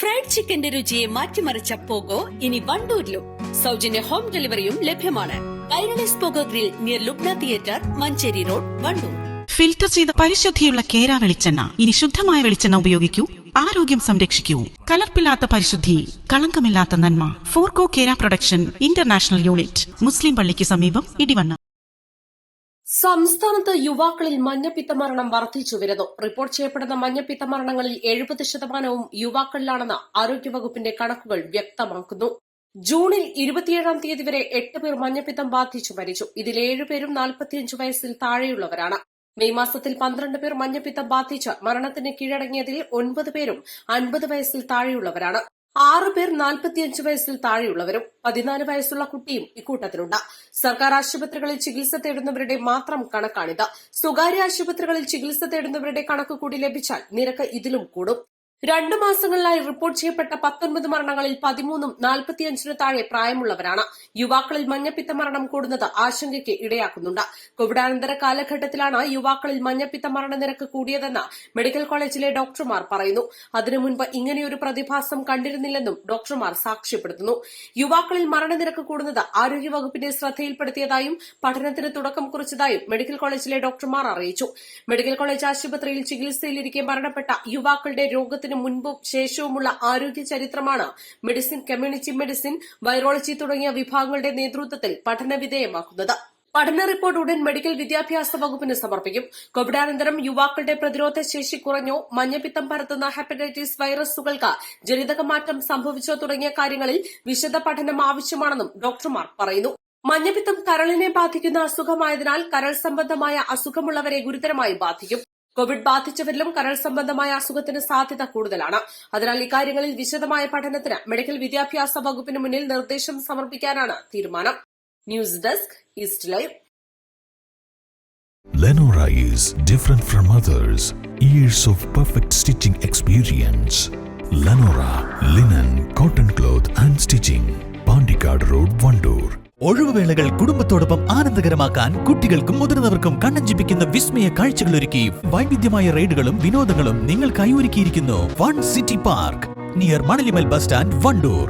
Fried ചിക്കന്റെ രുചിയെ മാറ്റിമറിച്ച pogo ഇനി വണ്ടൂരിലും സൗജന്യ ഹോം ഡെലിവറിയും ലഭ്യമാണ്. Kairali's pogo grill near Lubna theatre, Manjeri road, Wandoor. Filter ചെയ്ത പരിശുദ്ധിയുള്ള കേര വെളിച്ചെണ്ണ. ഇനി ശുദ്ധമായ വെളിച്ചെണ്ണ ഉപയോഗിക്കൂ, ആരോഗ്യം സംരക്ഷിക്കൂ. കലർപ്പില്ലാത്ത പരിശുദ്ധി, കളങ്കമില്ലാത്ത നന്മ. ഫോർകോ കേര പ്രൊഡക്ഷൻ ഇന്റർനാഷണൽ യൂണിറ്റ്, മുസ്ലിം പള്ളിക്ക് സമീപം, ഇടിവണ്ണ. സംസ്ഥാനത്ത് യുവാക്കളിൽ മഞ്ഞപ്പിത്ത മരണം വർദ്ധിച്ചു വരുന്നു. റിപ്പോർട്ട് ചെയ്യപ്പെടുന്ന മഞ്ഞപ്പിത്ത മരണങ്ങളിൽ 70% യുവാക്കളിലാണെന്ന് ആരോഗ്യവകുപ്പിന്റെ കണക്കുകൾ വ്യക്തമാക്കുന്നു. ജൂണിൽ 27-ാം തീയതി വരെ 8 പേർ മഞ്ഞപ്പിത്തം ബാധിച്ചു മരിച്ചു. ഇതിൽ 7 പേരും 45 വയസ്സിൽ താഴെയുള്ളവരാണ്. മെയ് മാസത്തിൽ 12 പേർ മഞ്ഞപ്പിത്തം ബാധിച്ച് മരണത്തിന് കീഴടങ്ങിയതിൽ 9 പേരും 50 വയസ്സിൽ താഴെയുള്ളവരാണ്. 6 പേർ 45 വയസ്സിൽ താഴെയുള്ളവരും 14 വയസ്സുള്ള കുട്ടിയും ഇക്കൂട്ടത്തിലുണ്ട്. സർക്കാർ ആശുപത്രികളിൽ ചികിത്സ തേടുന്നവരുടെ മാത്രം കണക്കാണിത്. സ്വകാര്യ ആശുപത്രികളിൽ ചികിത്സ തേടുന്നവരുടെ കണക്ക് കൂടി ലഭിച്ചാൽ നിരക്ക് ഇതിലും കൂടും. 2 മാസങ്ങളിലായി റിപ്പോർട്ട് ചെയ്യപ്പെട്ട 19 മരണങ്ങളിൽ 13ഉം 45-ന് താഴെ പ്രായമുള്ളവരാണ്. യുവാക്കളിൽ മഞ്ഞപ്പിത്ത മരണം കൂടുന്നത് ആശങ്കയ്ക്ക് ഇടയാക്കുന്നുണ്ട്. കോവിഡാനന്തര കാലഘട്ടത്തിലാണ് യുവാക്കളിൽ മഞ്ഞപ്പിത്ത മരണനിരക്ക് കൂടിയതെന്ന് മെഡിക്കൽ കോളേജിലെ ഡോക്ടർമാർ പറയുന്നു. അതിനു മുൻപ് ഇങ്ങനെയൊരു പ്രതിഭാസം കണ്ടിരുന്നില്ലെന്നും ഡോക്ടർമാർ സാക്ഷ്യപ്പെടുത്തുന്നു. യുവാക്കളിൽ മരണനിരക്ക് കൂടുന്നത് ആരോഗ്യവകുപ്പിന്റെ ശ്രദ്ധയിൽപ്പെടുത്തിയതായും പഠനത്തിന് തുടക്കം കുറിച്ചതായും മെഡിക്കൽ കോളേജിലെ ഡോക്ടർമാർ അറിയിച്ചു. മെഡിക്കൽ കോളേജ് ആശുപത്രിയിൽ ചികിത്സയിലിരിക്കെ മരണപ്പെട്ട യുവാക്കളുടെ രോഗത്തിന് മുൻപും ശേഷവുമുള്ള ആരോഗ്യ ചരിത്രമാണ് മെഡിസിൻ, കമ്മ്യൂണിറ്റി മെഡിസിൻ, വൈറോളജി തുടങ്ങിയ വിഭാഗങ്ങളുടെ നേതൃത്വത്തിൽ പഠനവിധേയമാക്കുന്നത്. പഠന റിപ്പോർട്ട് ഉടൻ മെഡിക്കൽ വിദ്യാഭ്യാസ വകുപ്പിന് സമർപ്പിക്കും. കോവിഡാനന്തരം യുവാക്കളുടെ പ്രതിരോധ ശേഷി കുറഞ്ഞോ, മഞ്ഞപ്പിത്തം പരത്തുന്ന ഹെപ്പറ്റൈറ്റിസ് വൈറസുകൾക്ക് ജനിതകമാറ്റം സംഭവിച്ചോ തുടങ്ങിയ കാര്യങ്ങളിൽ വിശദ പഠനം ആവശ്യമാണെന്നും ഡോക്ടർമാർ പറയുന്നു. മഞ്ഞപ്പിത്തം കരളിനെ ബാധിക്കുന്ന അസുഖമായതിനാൽ കരൾ സംബന്ധമായ അസുഖമുള്ളവരെ ഗുരുതരമായി ബാധിക്കും. കോവിഡ് ബാധിച്ചവരിലും കരൾ സംബന്ധമായ അസുഖത്തിന് സാധ്യത കൂടുതലാണ്. അതിനാൽ ഇക്കാര്യങ്ങളിൽ വിശദമായ പഠനത്തിന് മെഡിക്കൽ വിദ്യാഭ്യാസ വകുപ്പിന് മുന്നിൽ നിർദ്ദേശം സമർപ്പിക്കാനാണ് തീരുമാനം. News desk, east live. Lenora is different from others. Years of perfect stitching experience. Lenora linen, cotton cloth and stitching. Pandikad Road, Vandoor. ഒഴിവുവേളകൾ കുടുംബത്തോടൊപ്പം ആനന്ദകരമാക്കാൻ കുട്ടികൾക്കും മുതിർന്നവർക്കും കണ്ണഞ്ചിപ്പിക്കുന്ന വിസ്മയ കാഴ്ചകളൊരുക്കി വൈവിധ്യമായ റൈഡുകളും വിനോദങ്ങളും നിങ്ങൾക്കായി ഒരുക്കിയിരിക്കുന്നു. Fun city park near Manalimal bus stand, Wandoor.